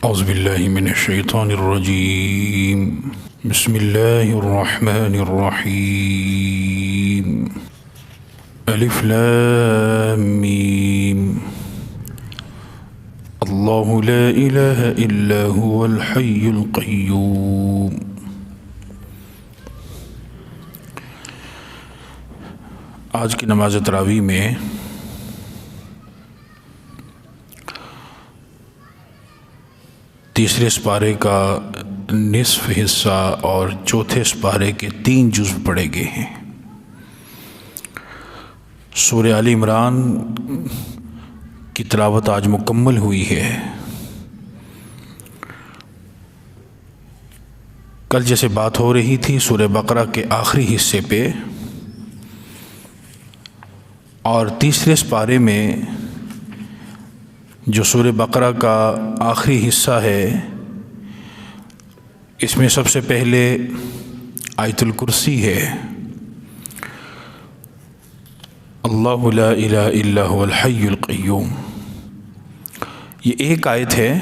اعوذ باللہ من الشیطان الرجیم بسم اللہ الرحمن الرحیم الف لام میم اللہ لا الہ الا هو الحی القیوم۔ آج کی نماز تراویح میں تیسرے سپارے کا نصف حصہ اور چوتھے سپارے کے 3 جزو پڑھے گئے ہیں۔ سورہ آل عمران کی تلاوت آج مکمل ہوئی ہے۔ کل جیسے بات ہو رہی تھی سورہ بقرہ کے آخری حصے پہ، اور تیسرے سپارے میں جو سورہ بقرہ کا آخری حصہ ہے، اس میں سب سے پہلے آیت الکرسی ہے، اللہ لا الہ الا هو الحی القیوم۔ یہ ایک آیت ہے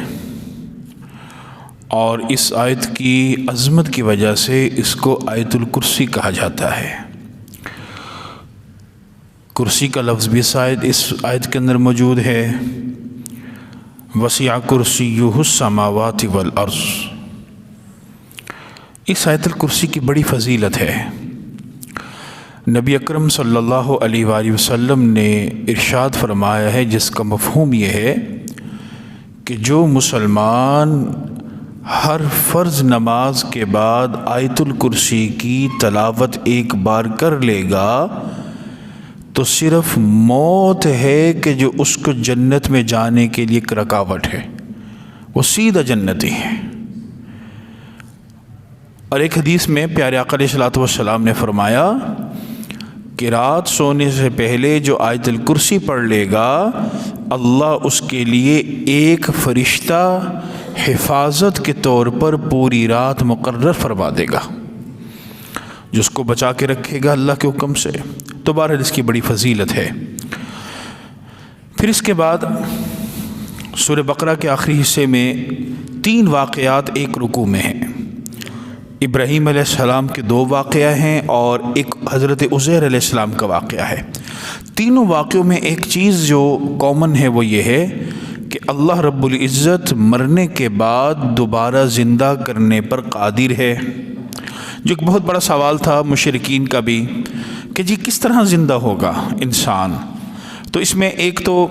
اور اس آیت کی عظمت کی وجہ سے اس کو آیت الکرسی کہا جاتا ہے۔ کرسی کا لفظ بھی اس آیت کے اندر موجود ہے، وسع کرسیہ السماوات والارض۔ اس آیت الکرسی کی بڑی فضیلت ہے۔ نبی اکرم صلی اللہ علیہ وآلہ وسلم نے ارشاد فرمایا ہے، جس کا مفہوم یہ ہے کہ جو مسلمان ہر فرض نماز کے بعد آیت الکرسی کی تلاوت ایک بار کر لے گا تو صرف موت ہے کہ جو اس کو جنت میں جانے کے لیے ایک رکاوٹ ہے، وہ سیدھا جنتی ہے۔ اور ایک حدیث میں پیارے آقا علیہ الصلوۃ والسلام نے فرمایا کہ رات سونے سے پہلے جو آیت الکرسی پڑھ لے گا، اللہ اس کے لیے ایک فرشتہ حفاظت کے طور پر پوری رات مقرر فرما دے گا، جس کو بچا کے رکھے گا اللہ کے حکم سے۔ تو بہرحال اس کی بڑی فضیلت ہے۔ پھر اس کے بعد سورہ بقرہ کے آخری حصے میں 3 واقعات ایک رکوع میں ہیں۔ ابراہیم علیہ السلام کے 2 واقعہ ہیں اور ایک حضرت عزیر علیہ السلام کا واقعہ ہے۔ تینوں واقعوں میں ایک چیز جو کامن ہے وہ یہ ہے کہ اللہ رب العزت مرنے کے بعد دوبارہ زندہ کرنے پر قادر ہے، جو ایک بہت بڑا سوال تھا مشرکین کا بھی کہ جی کس طرح زندہ ہوگا انسان۔ تو اس میں ایک تو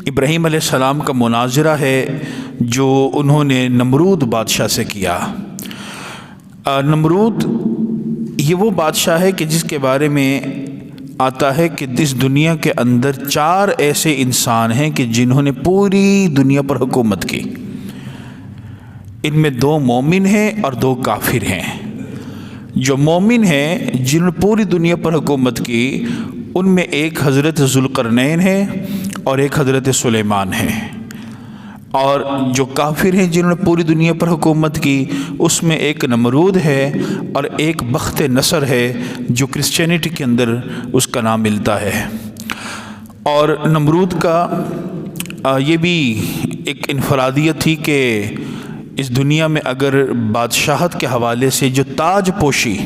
ابراہیم علیہ السلام کا مناظرہ ہے جو انہوں نے نمرود بادشاہ سے کیا۔ نمرود یہ وہ بادشاہ ہے کہ جس کے بارے میں آتا ہے کہ اس دنیا کے اندر 4 ایسے انسان ہیں کہ جنہوں نے پوری دنیا پر حکومت کی۔ ان میں 2 مومن ہیں اور 2 کافر ہیں۔ جو مومن ہیں جنہوں نے پوری دنیا پر حکومت کی، ان میں ایک حضرت ذوالقرنین ہے اور ایک حضرت سلیمان ہے، اور جو کافر ہیں جنہوں نے پوری دنیا پر حکومت کی، اس میں ایک نمرود ہے اور ایک بخت نصر ہے جو کرسچینٹی کے اندر اس کا نام ملتا ہے۔ اور نمرود کا یہ بھی ایک انفرادیت تھی کہ اس دنیا میں اگر بادشاہت کے حوالے سے جو تاج پوشی،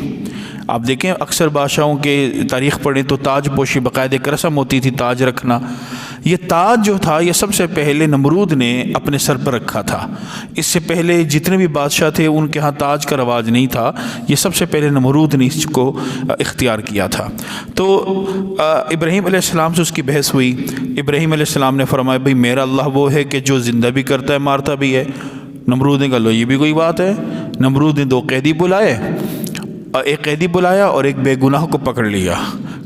آپ دیکھیں اکثر بادشاہوں کے تاریخ پڑھیں تو تاج پوشی باقاعدہ ایک رسم ہوتی تھی، تاج رکھنا۔ یہ تاج جو تھا یہ سب سے پہلے نمرود نے اپنے سر پر رکھا تھا۔ اس سے پہلے جتنے بھی بادشاہ تھے ان کے ہاں تاج کا رواج نہیں تھا، یہ سب سے پہلے نمرود نے اس کو اختیار کیا تھا۔ تو ابراہیم علیہ السلام سے اس کی بحث ہوئی۔ ابراہیم علیہ السلام نے فرمایا بھئی میرا اللہ وہ ہے کہ جو زندہ بھی کرتا ہے مارتا بھی ہے۔ نمرود نے کہا لو یہ بھی کوئی بات ہے۔ نمرود نے 2 قیدی بلائے، ایک قیدی بلایا اور ایک بے گناہ کو پکڑ لیا،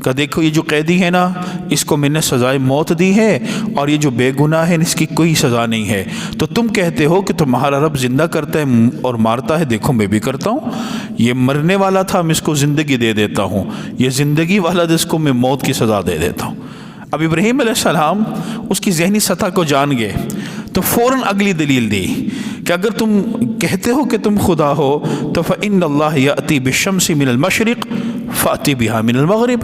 کہ دیکھو یہ جو قیدی ہے نا اس کو میں نے سزائے موت دی ہے، اور یہ جو بے گناہ ہے اس کی کوئی سزا نہیں ہے۔ تو تم کہتے ہو کہ تمہارا رب زندہ کرتا ہے اور مارتا ہے، دیکھو میں بھی کرتا ہوں۔ یہ مرنے والا تھا میں اس کو زندگی دے دیتا ہوں، یہ زندگی والا جس کو میں موت کی سزا دے دیتا ہوں۔ اب ابراہیم علیہ السلام اس کی ذہنی سطح کو جان گئے تو فوراً اگلی دلیل دی کہ اگر تم کہتے ہو کہ تم خدا ہو تو فإن اللہ یأتی بالشمس من المشرق فأتی بہا من المغرب،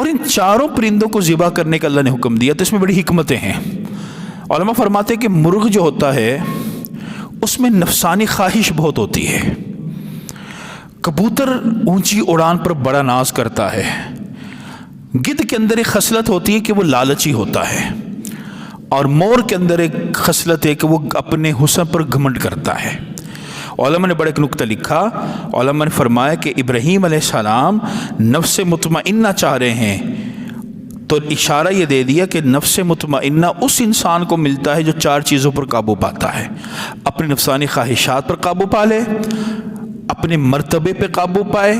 اور ان چاروں پرندوں کو ذبح کرنے کا اللہ نے حکم دیا، تو اس میں بڑی حکمتیں ہیں۔ علماء فرماتے ہیں کہ مرغ جو ہوتا ہے اس میں نفسانی خواہش بہت ہوتی ہے۔ کبوتر اونچی اڑان پر بڑا ناز کرتا ہے۔ گدھ کے اندر ایک خصلت ہوتی ہے کہ وہ لالچی ہوتا ہے، اور مور کے اندر ایک خصلت ہے کہ وہ اپنے حسن پر گھمنڈ کرتا ہے۔ علماء نے بڑا ایک نکتہ لکھا، علماء نے فرمایا کہ ابراہیم علیہ السلام نفس مطمئنہ چاہ رہے ہیں، تو اشارہ یہ دے دیا کہ نفس مطمئنہ اس انسان کو ملتا ہے جو چار چیزوں پر قابو پاتا ہے، اپنی نفسانی خواہشات پر قابو پا لے، اپنے مرتبے پہ قابو پائے،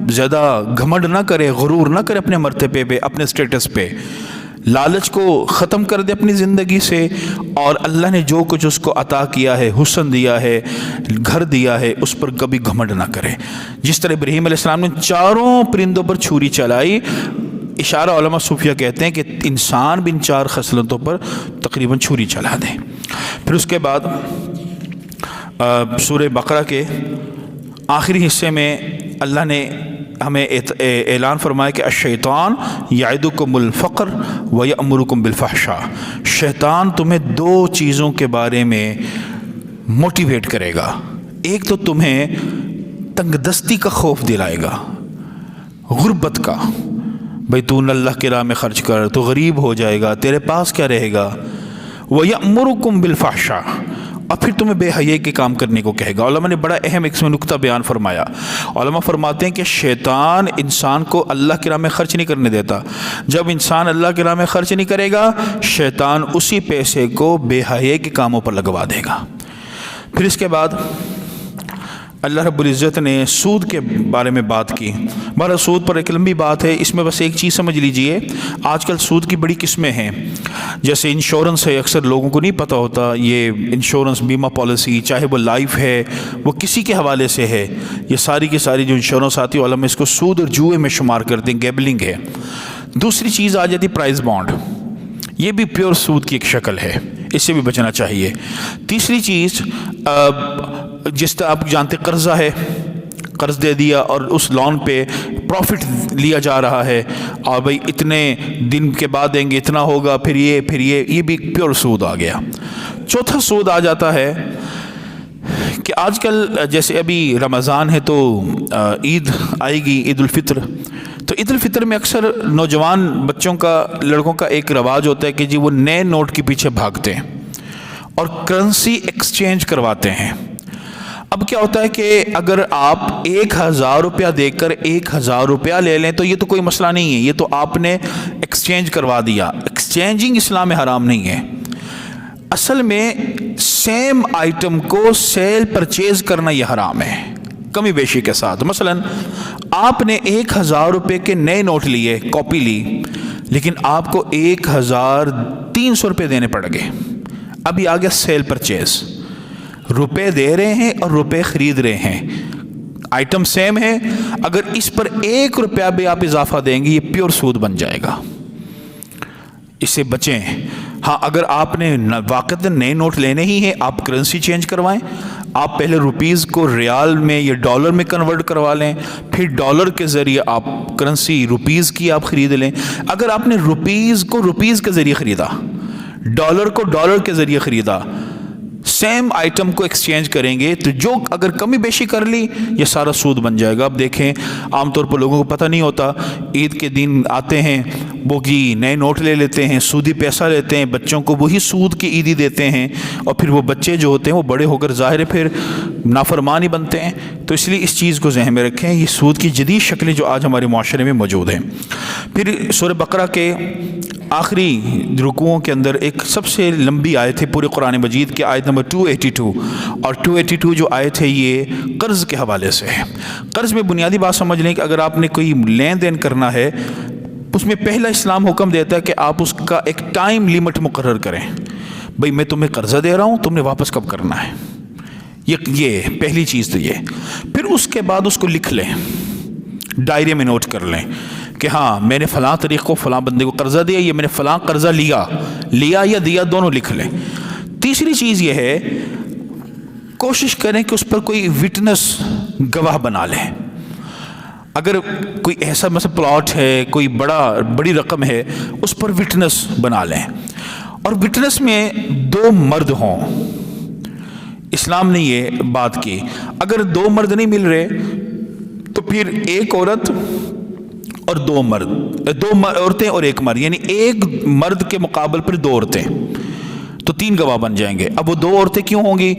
زیادہ گھمنڈ نہ کرے، غرور نہ کرے اپنے مرتبے پہ، اپنے سٹیٹس پہ، لالچ کو ختم کر دے اپنی زندگی سے، اور اللہ نے جو کچھ اس کو عطا کیا ہے، حسن دیا ہے، گھر دیا ہے، اس پر کبھی گھمنڈ نہ کرے۔ جس طرح ابراہیم علیہ السلام نے چاروں پرندوں پر چھری چلائی، اشارہ علماء صوفیہ کہتے ہیں کہ انسان بھی ان چار خصلتوں پر تقریباً چھری چلا دے۔ پھر اس کے بعد سورہ بقرہ کے آخری حصے میں اللہ نے ہمیں اعلان فرمایا کہ الشیطان یعدکم الفقر ویأمرکم بالفحشاء، شیطان تمہیں دو چیزوں کے بارے میں موٹیویٹ کرے گا، ایک تو تمہیں تنگ دستی کا خوف دلائے گا، غربت کا، بھئی تو اللہ کی راہ میں خرچ کر، تو غریب ہو جائے گا، تیرے پاس کیا رہے گا، وَيَأْمُرُكُمْ بِالْفَحْشَاءِ، اور پھر تمہیں بے حیائی کے کام کرنے کو کہے گا۔ علماء نے بڑا اہم ایک میں نکتہ بیان فرمایا۔ علماء فرماتے ہیں کہ شیطان انسان کو اللہ کی راہ میں خرچ نہیں کرنے دیتا۔ جب انسان اللہ کی راہ میں خرچ نہیں کرے گا، شیطان اسی پیسے کو بے حیائی کے کاموں پر لگوا دے گا۔ پھر اس کے بعد اللہ رب العزت نے سود کے بارے میں بات کی۔ بہرحال سود پر ایک لمبی بات ہے، اس میں بس ایک چیز سمجھ لیجئے، آج کل سود کی بڑی قسمیں ہیں۔ جیسے انشورنس ہے، اکثر لوگوں کو نہیں پتہ ہوتا، یہ انشورنس بیمہ پالیسی، چاہے وہ لائف ہے، وہ کسی کے حوالے سے ہے، یہ ساری کی ساری جو انشورنس آتی ہے، علماء اس کو سود اور جوئے میں شمار کرتے ہیں، گیبلنگ ہے۔ دوسری چیز آ جاتی پرائز بانڈ، یہ بھی پیور سود کی ایک شکل ہے، اس سے بھی بچنا چاہیے۔ تیسری چیز جس طرح آپ جانتے قرضہ ہے، قرض دے دیا اور اس لون پہ پروفٹ لیا جا رہا ہے، اور بھئی اتنے دن کے بعد دیں گے، اتنا ہوگا، پھر یہ بھی پیور سود آ گیا۔ چوتھا سود آ جاتا ہے کہ آج کل جیسے ابھی رمضان ہے تو عید آئے گی، عید الفطر، تو عید الفطر میں اکثر نوجوان بچوں کا، لڑکوں کا ایک رواج ہوتا ہے کہ جی وہ نئے نوٹ کے پیچھے بھاگتے ہیں اور کرنسی ایکسچینج کرواتے ہیں۔ اب کیا ہوتا ہے کہ اگر آپ 1000 روپیہ دے کر 1000 روپیہ لے لیں تو یہ تو کوئی مسئلہ نہیں ہے، یہ تو آپ نے ایکسچینج کروا دیا۔ ایکسچینجنگ اسلام میں حرام نہیں ہے، اصل میں سیم آئٹم کو سیل پرچیز کرنا یہ حرام ہے، کمی بیشی کے ساتھ۔ مثلا آپ نے 1000 روپے کے نئے نوٹ لیے، کاپی لی، لیکن آپ کو 1300 روپے دینے پڑ گئے۔ اب یہ آ گیا سیل پرچیز، روپے دے رہے ہیں اور روپے خرید رہے ہیں، آئٹم سیم ہے، اگر اس پر 1 روپیہ بھی آپ اضافہ دیں گے یہ پیور سود بن جائے گا، اس سے بچیں۔ ہاں اگر آپ نے واقعتاً نئے نوٹ لینے ہی ہیں، آپ کرنسی چینج کروائیں، آپ پہلے روپیز کو ریال میں یا ڈالر میں کنورٹ کروا لیں، پھر ڈالر کے ذریعے آپ کرنسی روپیز کی آپ خرید لیں۔ اگر آپ نے روپیز کو روپیز کے ذریعے خریدا، ڈالر کو ڈالر کے ذریعے خریدا، سیم آئٹم کو ایکسچینج کریں گے تو جو اگر کمی بیشی کر لی یہ سارا سود بن جائے گا۔ اب دیکھیں عام طور پر لوگوں کو پتہ نہیں ہوتا، عید کے دن آتے ہیں وہ نئے نوٹ لے لیتے ہیں، سودی پیسہ لیتے ہیں، بچوں کو وہی سود کی عیدی دیتے ہیں، اور پھر وہ بچے جو ہوتے ہیں وہ بڑے ہو کر ظاہر ہے پھر نافرمان ہی بنتے ہیں۔ تو اس لیے اس چیز کو ذہن میں رکھیں، یہ سود کی جدید شکلیں جو آج ہمارے معاشرے میں موجود ہیں۔ پھر سورہ بقرہ کے آخری رکوعوں کے اندر ایک سب سے لمبی آیت ہے پورے قرآن مجید کی، آیت نمبر 282، اور 282 جو آیت ہے یہ قرض کے حوالے سے ہے۔ قرض میں بنیادی بات سمجھ لیں کہ اگر آپ نے کوئی لین دین کرنا ہے، اس میں پہلا اسلام حکم دیتا ہے کہ آپ اس کا ایک ٹائم لیمٹ مقرر کریں، بھئی میں تمہیں قرضہ دے رہا ہوں، تم نے واپس کب کرنا ہے، یہ پہلی چیز تو یہ۔ پھر اس کے بعد اس کو لکھ لیں، ڈائری میں نوٹ کر لیں کہ ہاں میں نے فلاں طریق کو فلاں بندے کو قرضہ دیا، یہ میں نے فلاں قرضہ لیا یا دیا، دونوں لکھ لیں۔ تیسری چیز یہ ہے کوشش کریں کہ اس پر کوئی وٹنس گواہ بنا لیں۔ اگر کوئی ایسا مثلا پلاٹ ہے، کوئی بڑی رقم ہے، اس پر وٹنس بنا لیں، اور وٹنس میں 2 مرد ہوں۔ اسلام نے یہ بات کی، اگر 2 مرد نہیں مل رہے تو پھر 1 عورت اور 2 مرد، 2 عورتیں اور 1 مرد، یعنی 1 مرد کے مقابل پر 2 عورتیں، تو 3 گواہ بن جائیں گے۔ اب وہ 2 عورتیں کیوں ہوں گی؟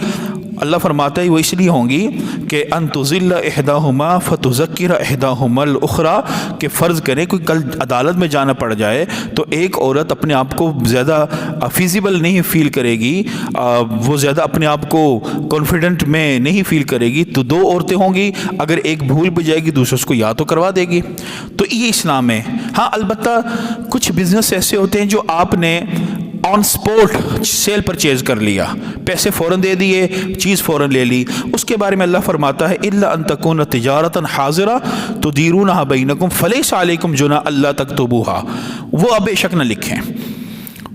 اللہ فرماتا ہے وہ اس لیے ہوں گی کہ ان تضل احداہما فتذکر احداہما الاخری، کہ فرض کریں کوئی کل عدالت میں جانا پڑ جائے تو ایک عورت اپنے آپ کو زیادہ فیزیبل نہیں فیل کرے گی، وہ زیادہ اپنے آپ کو کانفیڈنٹ میں نہیں فیل کرے گی، تو 2 عورتیں ہوں گی، اگر ایک بھول بھی جائے گی دوسرے اس کو یا تو کروا دے گی۔ تو یہ اسلام ہے۔ ہاں البتہ کچھ بزنس ایسے ہوتے ہیں جو آپ نے آن سپورٹ سیل پرچیز کر لیا، پیسے فوراً دے دیے، چیز فوراً لے لی، اس کے بارے میں اللہ فرماتا ہے الا ان تکون تجارتا حاضرہ تدیرونها بینکم فلیس علیکم جناح الا تکتبوها، وہ اب بے شک نہ لکھیں۔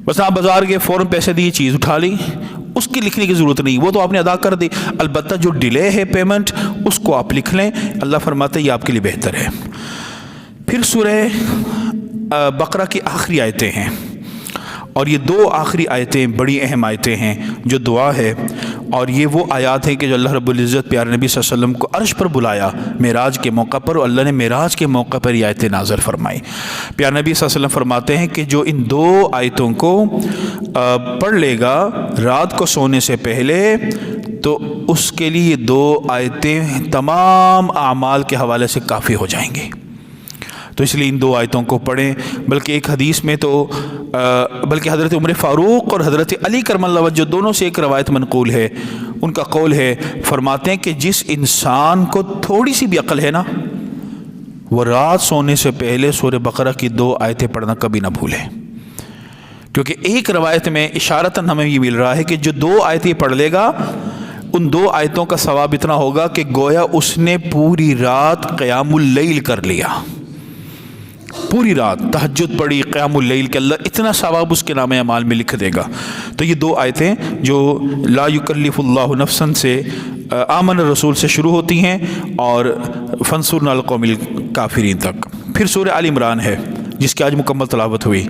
بس آپ بازار گئے، فوراً پیسے دیے، چیز اٹھا لی، اس کی لکھنے کی ضرورت نہیں، وہ تو آپ نے ادا کر دی، البتہ جو ڈیلے ہے پیمنٹ اس کو آپ لکھ لیں۔ اللہ فرماتا ہے یہ آپ کے لیے بہتر ہے۔ پھر سورہ بقرہ کی آخری آیتیں ہیں، اور یہ 2 آخری آیتیں بڑی اہم آیتیں ہیں جو دعا ہے، اور یہ وہ آیات ہیں کہ جو اللہ رب العزت پیارے نبی صلی اللہ علیہ وسلم کو عرش پر بلایا معراج کے موقع پر، اور اللہ نے معراج کے موقع پر یہ آیتیں نازل فرمائی۔ پیارے نبی صلی اللہ علیہ وسلم فرماتے ہیں کہ جو ان 2 آیتوں کو پڑھ لے گا رات کو سونے سے پہلے، تو اس کے لیے یہ 2 آیتیں تمام اعمال کے حوالے سے کافی ہو جائیں گی۔ تو اس لیے ان 2 آیتوں کو پڑھیں۔ بلکہ ایک حدیث میں تو بلکہ حضرت عمر فاروق اور حضرت علی کرم اللہ وجہ دونوں سے ایک روایت منقول ہے، ان کا قول ہے، فرماتے ہیں کہ جس انسان کو تھوڑی سی بھی عقل ہے نا، وہ رات سونے سے پہلے سورہ بقرہ کی 2 آیتیں پڑھنا کبھی نہ بھولے، کیونکہ ایک روایت میں اشارتاً ہمیں یہ مل رہا ہے کہ جو 2 آیتیں پڑھ لے گا ان 2 آیتوں کا ثواب اتنا ہوگا کہ گویا اس نے پوری رات قیام اللیل کر لیا، پوری رات تہجد پڑھی، قیام اللیل کے، اللہ اتنا ثواب اس کے نام اعمال میں لکھ دے گا۔ تو یہ 2 آیتیں جو لا یکلف اللہ نفسا سے آمن الرسول سے شروع ہوتی ہیں اور فانصرنا علی القوم الکافرین تک۔ پھر سورہ آل عمران ہے جس کی آج مکمل تلاوت ہوئی۔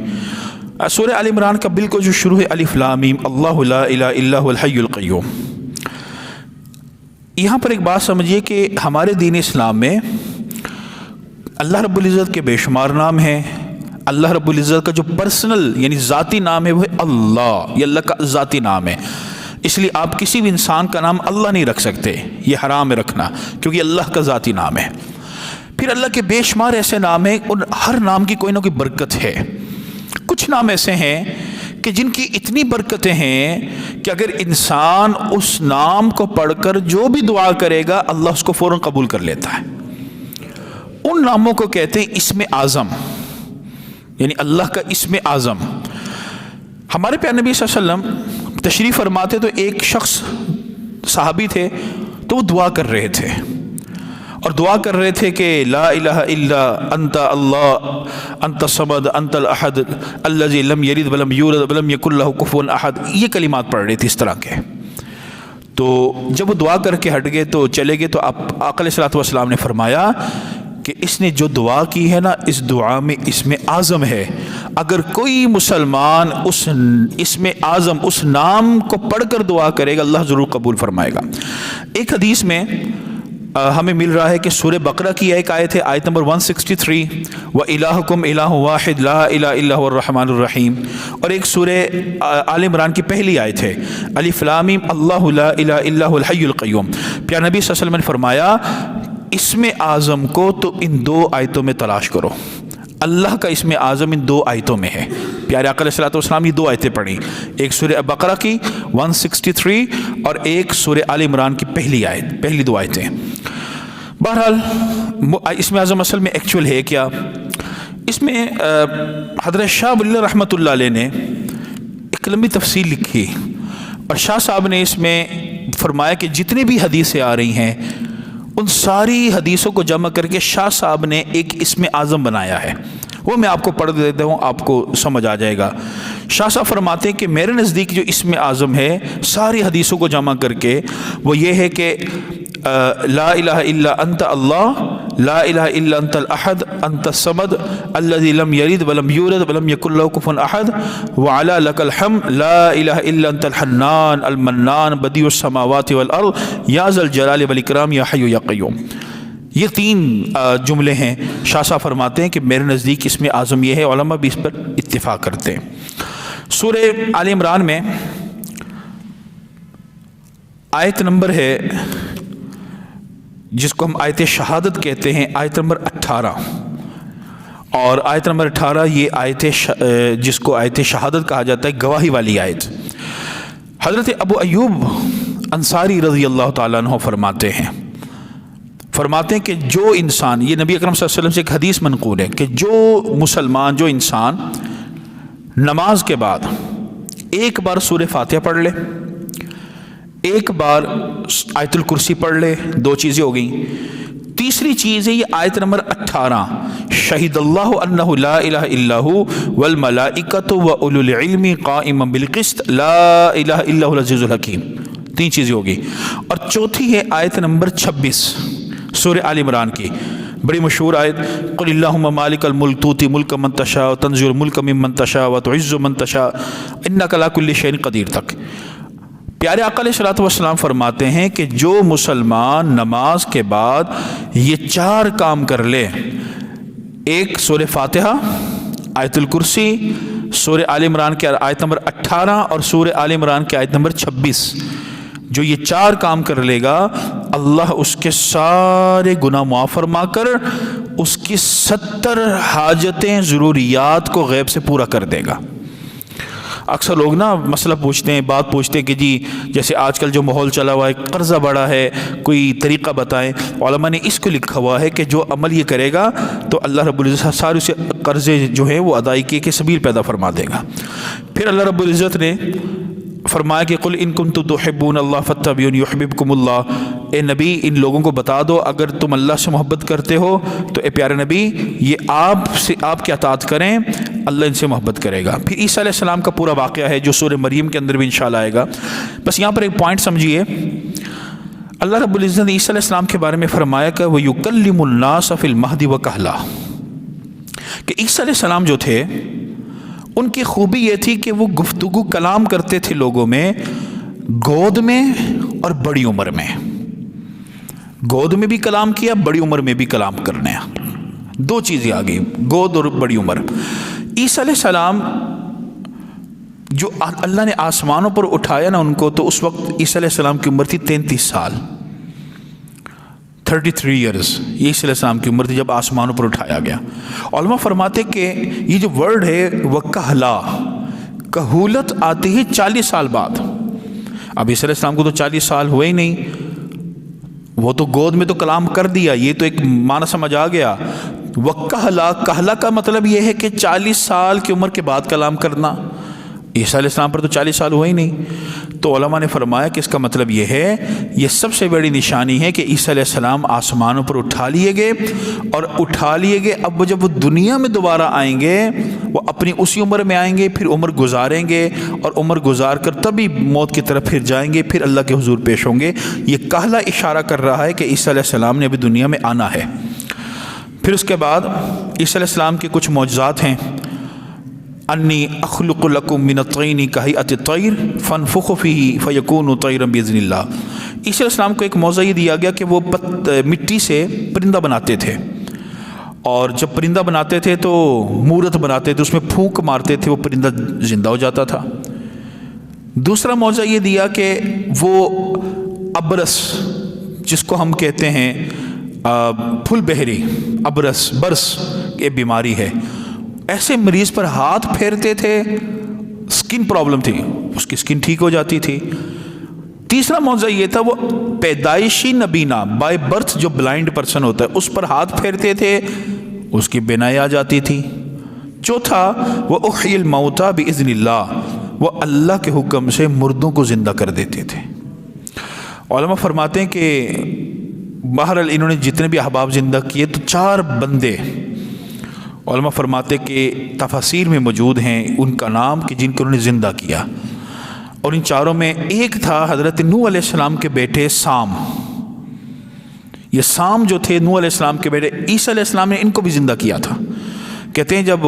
سورہ آل عمران کا بالکل جو شروع ہے الف لام میم اللہ لا الہ الا هو الحی القیوم۔ یہاں پر ایک بات سمجھیے کہ ہمارے دین اسلام میں اللہ رب العزت کے بے شمار نام ہیں۔ اللہ رب العزت کا جو پرسنل یعنی ذاتی نام ہے وہ ہے اللہ، یہ اللہ کا ذاتی نام ہے، اس لیے آپ کسی بھی انسان کا نام اللہ نہیں رکھ سکتے، یہ حرام ہے رکھنا، کیونکہ اللہ کا ذاتی نام ہے۔ پھر اللہ کے بے شمار ایسے نام ہیں اور ہر نام کی کوئی نہ کوئی برکت ہے۔ کچھ نام ایسے ہیں کہ جن کی اتنی برکتیں ہیں کہ اگر انسان اس نام کو پڑھ کر جو بھی دعا کرے گا اللہ اس کو فوراً قبول کر لیتا ہے۔ ان ناموں کو کہتے ہیں اسم اعظم، یعنی اللہ کا اسم اعظم۔ ہمارے پیارے نبی صلی اللہ علیہ وسلم تشریف فرماتے تو ایک شخص صحابی تھے، تو وہ دعا کر رہے تھے اور دعا کر رہے تھے کہ لا الہ الا انت اللہ انت الصمد انت الاحد الذی لم یلد ولم یولد ولم یکن لہ کفوا احد، یہ کلمات پڑھ رہے تھے اس طرح کے۔ تو جب وہ دعا کر کے ہٹ گئے تو چلے گئے، تو آقا علیہ الصلوۃ والسلام نے فرمایا کہ اس نے جو دعا کی ہے نا، اس دعا میں اسم اعظم ہے، اگر کوئی مسلمان اس اسم اعظم اس نام کو پڑھ کر دعا کرے گا اللہ ضرور قبول فرمائے گا۔ ایک حدیث میں ہمیں مل رہا ہے کہ سورہ بقرہ کی ایک آیت ہے، آیت نمبر 163، وَإِلَٰهُكُمْ إِلَٰهٌ وَاحِدٌ لَا إِلَٰهَ إِلَّا هُوَ الرَّحْمَٰنُ الرَّحِيمُ، اور ایک سورہ آل عمران کی پہلی آیت ہے الف لام میم اللہ لا الہ الا هو الحی القیوم۔ پیارے نبی صلی اللہ علیہ وسلم نے فرمایا اسم اعظم کو تو ان 2 آیتوں میں تلاش کرو، اللہ کا اسم اعظم ان 2 آیتوں میں ہے۔ پیارے آقا علیہ الصلوۃ والسلام یہ 2 آیتیں پڑھی، ایک سورہ بقرہ کی 163 اور ایک سورہ آل عمران کی پہلی آیت، پہلی 2 آیتیں۔ بہرحال اسم اعظم اصل میں ایکچول ہے کیا؟ اس میں حضرت شاہ ولی اللہ رحمۃ اللہ علیہ نے ایک لمبی تفصیل لکھی، اور شاہ صاحب نے اس میں فرمایا کہ جتنی بھی حدیثیں آ رہی ہیں ان ساری حدیثوں کو جمع کر کے شاہ صاحب نے ایک اسم اعظم بنایا ہے، وہ میں آپ کو پڑھ دیتا ہوں، آپ کو سمجھ آ جائے گا۔ شاہ صاحب فرماتے ہیں کہ میرے نزدیک جو اسم اعظم ہے ساری حدیثوں کو جمع کر کے وہ یہ ہے کہ لا الہ الا انت اللہ لا الہ الا انت الاحد انت الصمد الذي لم يلد ولم يولد ولم يكن له كفوا احد وعلى لك الحمد لا الہ الا انت الحنان المنان بديع السماوات والارض یا ذا الجلال والاکرام یا حی یا قیوم۔ یہ 3 جملے ہیں۔ شاہ صاحب فرماتے ہیں کہ میرے نزدیک اس میں اعظم یہ ہے، علماء بھی اس پر اتفاق کرتے ہیں۔ سورہ آل عمران میں آیت نمبر ہے جس کو ہم آیت شہادت کہتے ہیں، آیت نمبر 18، اور آیت نمبر 18 یہ آیت جس کو آیت شہادت کہا جاتا ہے، گواہی والی آیت۔ حضرت ابو ایوب انصاری رضی اللہ تعالیٰ عنہ فرماتے ہیں کہ جو انسان، یہ نبی اکرم صلی اللہ علیہ وسلم سے ایک حدیث منقول ہے کہ جو مسلمان، جو انسان نماز کے بعد ایک بار سورہ فاتحہ پڑھ لے، ایک بار آیت الکرسی پڑھ لے، 2 چیزیں ہو گئیں۔ تیسری چیز ہے یہ آیت نمبر 18، شہید اللہ انہ لا الہ الا ہو والملائکۃ واولو العلم قائما بالقسط لا الہ الا هو العزیز الحکیم۔ 3 چیزیں ہو گئی۔ اور چوتھی ہے آیت نمبر 26 سورہ آل عمران کی، بڑی مشہور آیت، قل اللہم مالک الملک تؤتی ملک من تشاء وتنزع الملک ممن تشاء وتعز من تشاء انک علی کل شیء قدیر تک۔ پیارے آقا علیہ الصلوۃ والسلام فرماتے ہیں کہ جو مسلمان نماز کے بعد یہ 4 کام کر لے، ایک سورہ فاتحہ، آیت الکرسی، سورہ آل عمران کے آیت نمبر 18 اور سورہ آل عمران کے آیت نمبر 26، جو یہ 4 کام کر لے گا، اللہ اس کے سارے گناہ معاف فرما کر اس کی 70 حاجتیں، ضروریات کو غیب سے پورا کر دے گا۔ اکثر لوگ نا مسئلہ پوچھتے ہیں، بات پوچھتے ہیں کہ جی جیسے آج کل جو ماحول چلا ہوا ہے، قرضہ بڑا ہے، کوئی طریقہ بتائیں۔ علماء نے اس کو لکھا ہوا ہے کہ جو عمل یہ کرے گا تو اللہ رب العزت سارے سے قرضے جو ہیں وہ ادائیگی کے سبیل پیدا فرما دے گا۔ پھر اللہ رب العزت نے فرمایا کہ قل ان کنتم تحبون اللہ فاتبعونی یحببکم اللہ، اے نبی ان لوگوں کو بتا دو اگر تم اللہ سے محبت کرتے ہو تو اے پیارے نبی یہ آپ کی اطاعت کریں، اللہ ان سے محبت کرے گا۔ پھر عیسیٰ علیہ السلام کا پورا واقعہ ہے جو سورہ مریم کے اندر بھی انشاءاللہ آئے گا۔ بس یہاں پر ایک پوائنٹ سمجھیے، اللہ رب العزت نے عیسیٰ علیہ السلام کے بارے میں فرمایا کہ وَيُكَلِّمُ النَّاسَ فِي الْمَهْدِ وَكَهْلًا، کہ عیسیٰ علیہ السلام جو تھے ان کی خوبی یہ تھی کہ وہ گفتگو کلام کرتے تھے لوگوں میں، گود میں اور بڑی عمر میں۔ گود میں بھی کلام کیا، بڑی عمر میں بھی کلام کرنے، 2 چیزیں آ گئی، گود اور بڑی عمر۔ عیسیٰ علیہ السلام جو اللہ نے آسمانوں پر اٹھایا نا ان کو، تو اس وقت عیسیٰ علیہ السلام کی عمر تھی 33 سال، 33 ایئرز یہ عیسیٰ علیہ السلام کی عمر تھی جب آسمانوں پر اٹھایا گیا۔ علماء فرماتے کہ یہ جو ورڈ ہے وہ کہولت آتی ہے 40 سال بعد۔ اب عیسیٰ علیہ السلام کو تو 40 سال ہوئے ہی نہیں، وہ تو گود میں تو کلام کر دیا، یہ تو ایک معنی سمجھ آ گیا۔ کہلا کا مطلب یہ ہے کہ 40 سال کی عمر کے بعد کلام کرنا۔ عیسیٰ علیہ السلام پر تو 40 سال ہوئے ہی نہیں، تو علماء نے فرمایا کہ اس کا مطلب یہ ہے، یہ سب سے بڑی نشانی ہے کہ عیسیٰ علیہ السلام آسمانوں پر اٹھا لیے گئے، اور اٹھا لیے گئے اب وہ جب وہ دنیا میں دوبارہ آئیں گے وہ اپنی اسی عمر میں آئیں گے، پھر عمر گزاریں گے، اور عمر گزار کر تبھی موت کی طرف پھر جائیں گے، پھر اللہ کے حضور پیش ہوں گے۔ یہ کہلا اشارہ کر رہا ہے کہ عیسیٰ علیہ السلام نے ابھی دنیا میں آنا ہے۔ پھر اس کے بعد عیسیٰ علیہ السلام کے کچھ معجزات ہیں، انی اخلق لکم من الطین کہیئۃ الطیر فانفخ فیہ فیکون طیرا باذن اللہ۔ عیسیٰ علیہ السلام کو ایک موضوع یہ دیا گیا کہ وہ مٹی سے پرندہ بناتے تھے، اور جب پرندہ بناتے تھے تو مورت بناتے تھے، اس میں پھونک مارتے تھے، وہ پرندہ زندہ ہو جاتا تھا۔ دوسرا موضوع یہ دیا کہ وہ ابرس، جس کو ہم کہتے ہیں پھل بہری، ابرس برس یہ بیماری ہے، ایسے مریض پر ہاتھ پھیرتے تھے، سکن پرابلم تھی، اس کی سکن ٹھیک ہو جاتی تھی۔ تیسرا موضوع یہ تھا وہ پیدائشی نبینا، بائی برتھ جو بلائنڈ پرسن ہوتا ہے اس پر ہاتھ پھیرتے تھے، اس کی بینائی آ جاتی تھی۔ چوتھا وہ احیی الموتیٰ باذن اللہ، وہ اللہ کے حکم سے مردوں کو زندہ کر دیتے تھے۔ علماء فرماتے ہیں کہ بہرحال انہوں نے جتنے بھی احباب زندہ کیے تو 4 بندے علماء فرماتے کہ تفاسیر میں موجود ہیں ان کا نام کہ جن کو انہوں نے زندہ کیا، اور ان 4 میں ایک تھا حضرت نوح علیہ السلام کے بیٹے سام، یہ سام جو تھے نوح علیہ السلام کے بیٹے، عیسیٰ علیہ السلام نے ان کو بھی زندہ کیا تھا۔ کہتے ہیں جب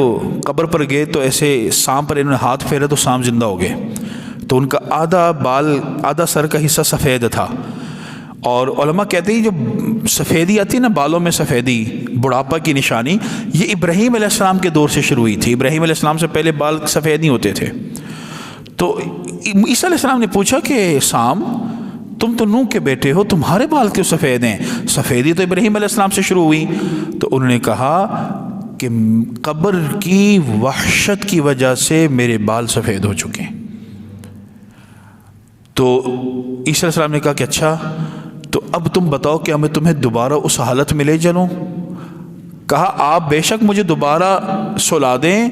قبر پر گئے تو ایسے سام پر انہوں نے ہاتھ پھیرا تو سام زندہ ہو گئے، تو ان کا آدھا سر کا حصہ سفید تھا۔ اور علماء کہتے ہیں جو سفیدی آتی ہے نا، بالوں میں سفیدی، بڑھاپا کی نشانی، یہ ابراہیم علیہ السلام کے دور سے شروع ہوئی تھی۔ ابراہیم علیہ السلام سے پہلے بال سفید نہیں ہوتے تھے۔ تو عیسیٰ علیہ السلام نے پوچھا کہ سام، تم تو نوح کے بیٹے ہو، تمہارے بال کیوں سفید ہیں؟ سفیدی تو ابراہیم علیہ السلام سے شروع ہوئی۔ تو انہوں نے کہا کہ قبر کی وحشت کی وجہ سے میرے بال سفید ہو چکے ہیں۔ تو عیسیٰ علیہ السلام نے کہا کہ اچھا، تو اب تم بتاؤ کہ ہمیں تمہیں دوبارہ اس حالت میں لے چلوں؟ کہا آپ بے شک مجھے دوبارہ سلا دیں،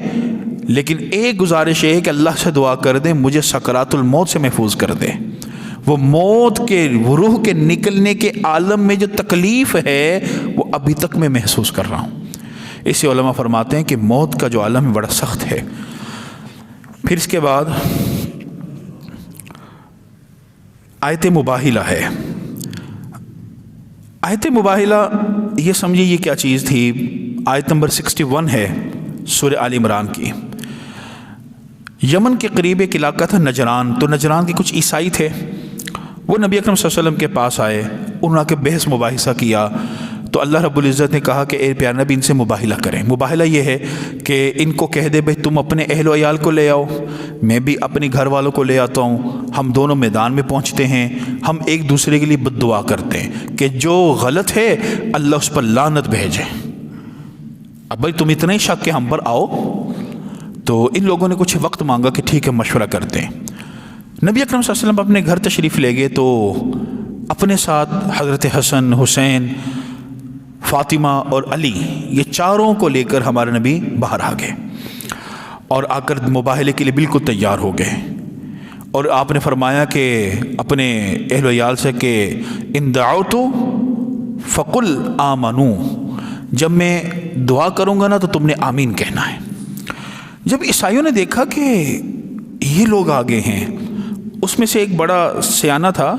لیکن ایک گزارش ہے کہ اللہ سے دعا کر دیں مجھے سکرات الموت سے محفوظ کر دیں۔ وہ موت کے، وہ روح کے نکلنے کے عالم میں جو تکلیف ہے وہ ابھی تک میں محسوس کر رہا ہوں۔ اسی علماء فرماتے ہیں کہ موت کا جو عالم ہے بڑا سخت ہے۔ پھر اس کے بعد آیت مباہلہ ہے۔ آیت مباہلہ یہ سمجھیے یہ کیا چیز تھی؟ آیت نمبر 61 ہے سورہ آل عمران کی۔ یمن کے قریب ایک علاقہ تھا نجران، تو نجران کے کچھ عیسائی تھے، وہ نبی اکرم صلی اللہ علیہ وسلم کے پاس آئے، انہوں نے آ کے بحث مباحثہ کیا۔ تو اللہ رب العزت نے کہا کہ اے پیارے نبی ان سے مباہلہ کریں۔ مباہلہ یہ ہے کہ ان کو کہہ دے بھائی تم اپنے اہل و عیال کو لے آؤ، میں بھی اپنی گھر والوں کو لے آتا ہوں، ہم دونوں میدان میں پہنچتے ہیں، ہم ایک دوسرے کے لیے بد دعا کرتے ہیں کہ جو غلط ہے اللہ اس پر لعنت بھیجے۔ اب بھائی تم اتنا ہی شک کہ ہم پر آؤ؟ تو ان لوگوں نے کچھ وقت مانگا کہ ٹھیک ہے مشورہ کرتے ہیں۔ نبی اکرم صلی اللہ علیہ وسلم اپنے گھر تشریف لے گئے تو اپنے ساتھ حضرت حسن، حسین، فاطمہ اور علی، یہ چاروں کو لے کر ہمارے نبی باہر آ گئے اور آ کر مباہلے کے لیے بالکل تیار ہو گئے۔ اور آپ نے فرمایا کہ اپنے اہل و عیال سے کہ ان دعوت فقل آمنو، جب میں دعا کروں گا نا تو تم نے آمین کہنا ہے۔ جب عیسائیوں نے دیکھا کہ یہ لوگ آگے ہیں، اس میں سے ایک بڑا سیانہ تھا،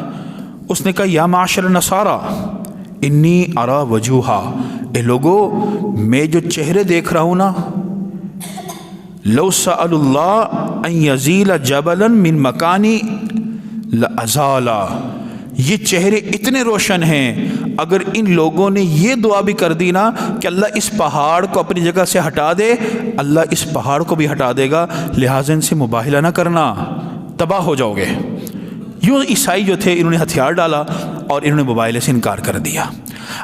اس نے کہا یا معاشر نصارا انی ارا وجوہا، اے لوگو میں جو چہرے دیکھ رہا ہوں نا، لو سأل اللہ ان یزیل جبلا من مکانی لازالا، یہ چہرے اتنے روشن ہیں، اگر ان لوگوں نے یہ دعا بھی کر دی نا کہ اللہ اس پہاڑ کو اپنی جگہ سے ہٹا دے، اللہ اس پہاڑ کو بھی ہٹا دے گا، لہٰذا ان سے مباہلہ نہ کرنا، تباہ ہو جاؤ گے۔ یوں عیسائی جو تھے انہوں نے ہتھیار ڈالا اور انہوں نے مباہلے سے انکار کر دیا۔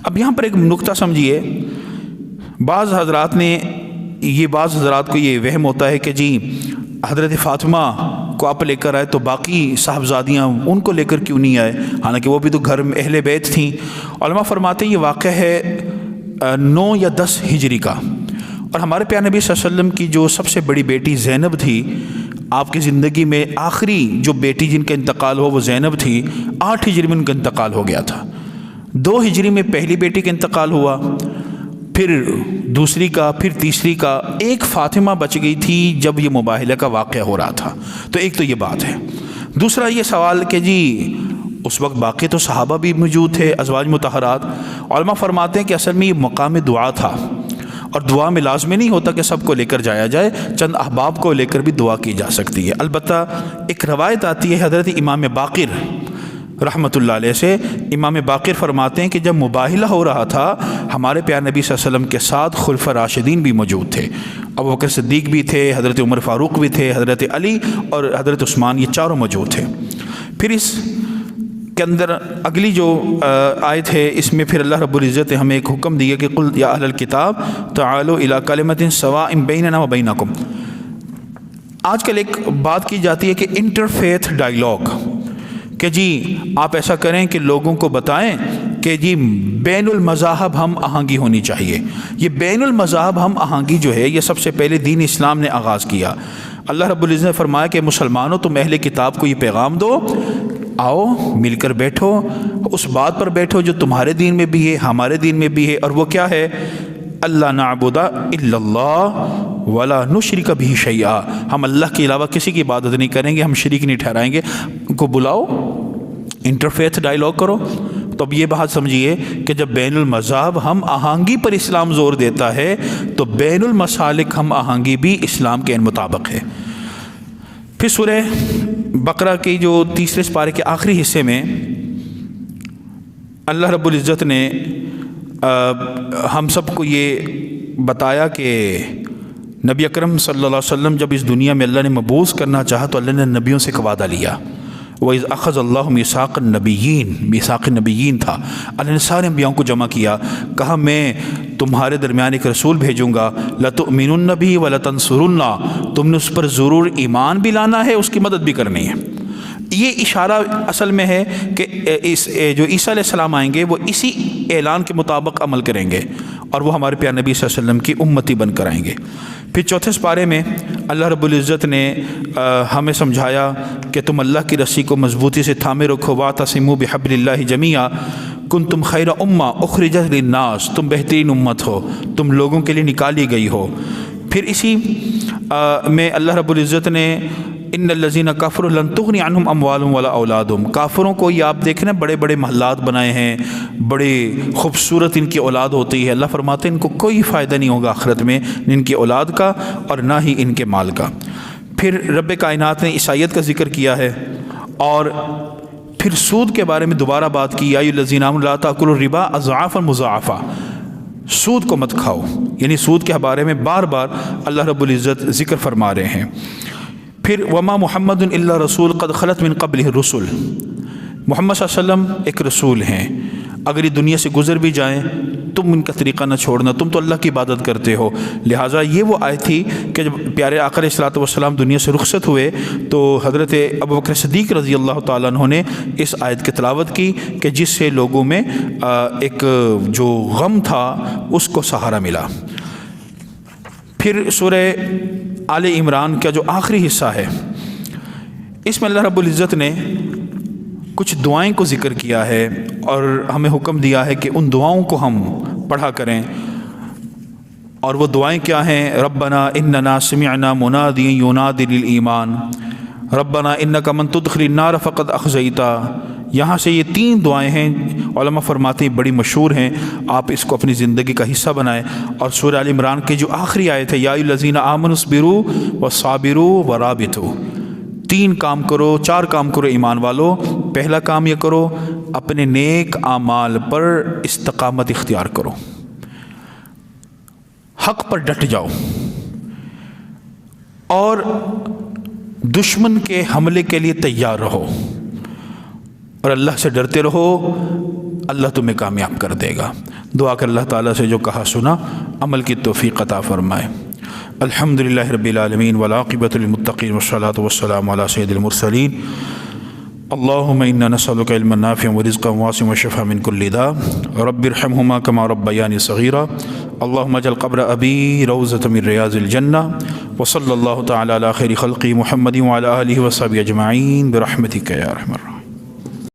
اب یہاں پر ایک نکتہ سمجھیے، بعض حضرات کو یہ وہم ہوتا ہے کہ جی حضرت فاطمہ کو آپ لے کر آئے تو باقی صاحبزادیاں ان کو لے کر کیوں نہیں آئے، حالانکہ وہ بھی تو گھر میں اہل بیت تھیں۔ علماء فرماتے ہیں یہ واقعہ ہے 9 یا 10 ہجری کا، اور ہمارے پیارے نبی صلی اللہ علیہ وسلم کی جو سب سے بڑی بیٹی زینب تھی، آپ کی زندگی میں آخری جو بیٹی جن کا انتقال ہو وہ زینب تھی، 8 ہجری میں ان کا انتقال ہو گیا تھا۔ 2 ہجری میں پہلی بیٹی کا انتقال ہوا، پھر دوسری کا، پھر تیسری کا، ایک فاطمہ بچ گئی تھی جب یہ مباہلہ کا واقعہ ہو رہا تھا۔ تو ایک تو یہ بات ہے۔ دوسرا یہ سوال کہ جی اس وقت باقی تو صحابہ بھی موجود تھے، ازواج مطہرات۔ علماء فرماتے ہیں کہ اصل میں یہ مقام دعا تھا، اور دعا میں لازمی نہیں ہوتا کہ سب کو لے کر جایا جائے، چند احباب کو لے کر بھی دعا کی جا سکتی ہے۔ البتہ ایک روایت آتی ہے حضرت امام باقر رحمۃ اللہ علیہ سے، امام باقر فرماتے ہیں کہ جب مباہلہ ہو رہا تھا ہمارے پیارے نبی صلی اللہ علیہ وسلم کے ساتھ خلفاء راشدین بھی موجود تھے، ابوبکر صدیق بھی تھے، حضرت عمر فاروق بھی تھے، حضرت علی اور حضرت عثمان، یہ چاروں موجود تھے۔ پھر اس کے اندر اگلی جو آیت ہے، اس میں پھر اللہ رب العزت نے ہمیں ایک حکم دیا کہ قل یا اہل الکتاب تعالوا الی کلمۃ سواء بیننا و بینکم۔ آج کل ایک بات کی جاتی ہے کہ انٹرفیتھ ڈائیلاگ، کہ جی آپ ایسا کریں کہ لوگوں کو بتائیں کہ جی بین المذاہب ہم آہنگی ہونی چاہیے۔ یہ بین المذاہب ہم آہنگی جو ہے یہ سب سے پہلے دین اسلام نے آغاز کیا۔ اللہ رب العزت نے فرمایا کہ مسلمانوں تم اہل کتاب کو یہ پیغام دو، آؤ مل کر بیٹھو، اس بات پر بیٹھو جو تمہارے دین میں بھی ہے ہمارے دین میں بھی ہے، اور وہ کیا ہے؟ اللہ نعبد الا اللہ ولا نشرک بہ شیئا، ہم اللہ کے علاوہ کسی کی عبادت نہیں کریں گے، ہم شریک نہیں ٹھہرائیں گے۔ ان کو بلاؤ، انٹرفیتھ ڈائیلاگ کرو۔ تو تو اب یہ بات سمجھیے کہ جب بین المذاہب ہم آہنگی پر اسلام زور دیتا ہے تو بین المسالک ہم آہنگی بھی اسلام کے مطابق ہے۔ پھر سورہ بقرہ کی جو تیسرے پارے کے آخری حصے میں اللہ رب العزت نے ہم سب کو یہ بتایا کہ نبی اکرم صلی اللہ علیہ وسلم جب اس دنیا میں اللہ نے مبعوث کرنا چاہا تو اللہ نے نبیوں سے ایک وعدہ لیا۔ وَإِذْ أَخَذَ اللَّهُ مِيثَاقَ النَّبِيِّينَ، میثاق نبیین تھا، اللہ نے سارے انبیاءوں کو جمع کیا، کہا میں تمہارے درمیان ایک رسول بھیجوں گا، لَتُؤْمِنُنَّ بِهِ وَلَتَنْصُرُنَّ، تم نے اس پر ضرور ایمان بھی لانا ہے، اس کی مدد بھی کرنی ہے۔ یہ اشارہ اصل میں ہے کہ جو عیسیٰ علیہ السلام آئیں گے وہ اسی اعلان کے مطابق عمل کریں گے اور وہ ہمارے پیارے نبی صلی اللہ علیہ وسلم کی امتی بن کر آئیں گے۔ پھر چوتھے پارے میں اللہ رب العزت نے ہمیں سمجھایا کہ تم اللہ کی رسی کو مضبوطی سے تھامے رکھو، وَاعْتَصِمُوا بِحَبْلِ اللَّهِ جَمِيعًا كُنتُمْ خَيْرَ أُمَّةٍ أُخْرِجَتْ لِلنَّاسِ، تم بہترین امت ہو، تم لوگوں کے لیے نکالی گئی ہو۔ پھر اسی میں اللہ رب العزت نے ان الذین کفروا لن تغنی عنہم اموالہم ولا اولادہم، کافروں کو یہ آپ دیکھ رہے ہیں بڑے بڑے محلات بنائے ہیں، بڑے خوبصورت ان کی اولاد ہوتی ہے، اللہ فرماتے ہیں ان کو کوئی فائدہ نہیں ہوگا آخرت میں، نہ ان کی اولاد کا اور نہ ہی ان کے مال کا۔ پھر رب کائنات نے عیسائیت کا ذکر کیا ہے اور پھر سود کے بارے میں دوبارہ بات کی، یا ایھا الذین آمنوا لا تأکلوا الربا اضعافا مضاعفا، سود کو مت کھاؤ، یعنی سود کے بارے میں بار بار اللہ رب العزت ذکر فرما رہے ہیں۔ پھر وما محمد الا رسول قد خلت من قبلہ الرسل، محمد صلی اللہ علیہ وسلم ایک رسول ہیں، اگر یہ دنیا سے گزر بھی جائیں تم ان کا طریقہ نہ چھوڑنا، تم تو اللہ کی عبادت کرتے ہو۔ لہٰذا یہ وہ آیت تھی کہ جب پیارے آقا علیہ الصلوۃ والسلام دنیا سے رخصت ہوئے تو حضرت ابوبکر صدیق رضی اللہ تعالیٰ عنہ نے اس آیت کی تلاوت کی کہ جس سے لوگوں میں ایک جو غم تھا اس کو سہارا ملا۔ پھر سورہ آل عمران کا جو آخری حصہ ہے اس میں اللہ رب العزت نے کچھ دعائیں کو ذکر کیا ہے اور ہمیں حکم دیا ہے کہ ان دعاؤں کو ہم پڑھا کریں، اور وہ دعائیں کیا ہیں؟ ربنا اننا سمعنا منادیا ینادی للایمان، ربنا انک من تدخل النار فقد اخزیتا۔ یہاں سے یہ 3 دعائیں ہیں، علماء فرماتے ہیں بڑی مشہور ہیں، آپ اس کو اپنی زندگی کا حصہ بنائیں۔ اور سورہ آل عمران کی جو آخری آیت ہے یا ایھا الذین آمنوا اصبروا وصابروا ورابطوا، 3 کام کرو، 4 کام کرو ایمان والو۔ پہلا کام یہ کرو اپنے نیک اعمال پر استقامت اختیار کرو، حق پر ڈٹ جاؤ اور دشمن کے حملے کے لیے تیار رہو اور اللہ سے ڈرتے رہو، اللہ تمہیں کامیاب کر دے گا۔ دعا کر اللہ تعالیٰ سے جو کہا سنا عمل کی توفیق عطا فرمائے۔ الحمدللہ رب العالمین والعاقبۃ للمتقین والصلاۃ والسلام علی سید المرسلین۔ اللہم انا نسألک علما نافعا ورزقا واسعا وشفاء من کل داء، رب ارحمہما کما ربیانی صغیرا، اللہم اجعل قبر ابی روضۃ من ریاض الجنہ، وصلی اللہ تعالی علی خیر خلقہ محمد وعلی آلہ وصحبہ اجمعین برحمتک یا ارحم الراحمین۔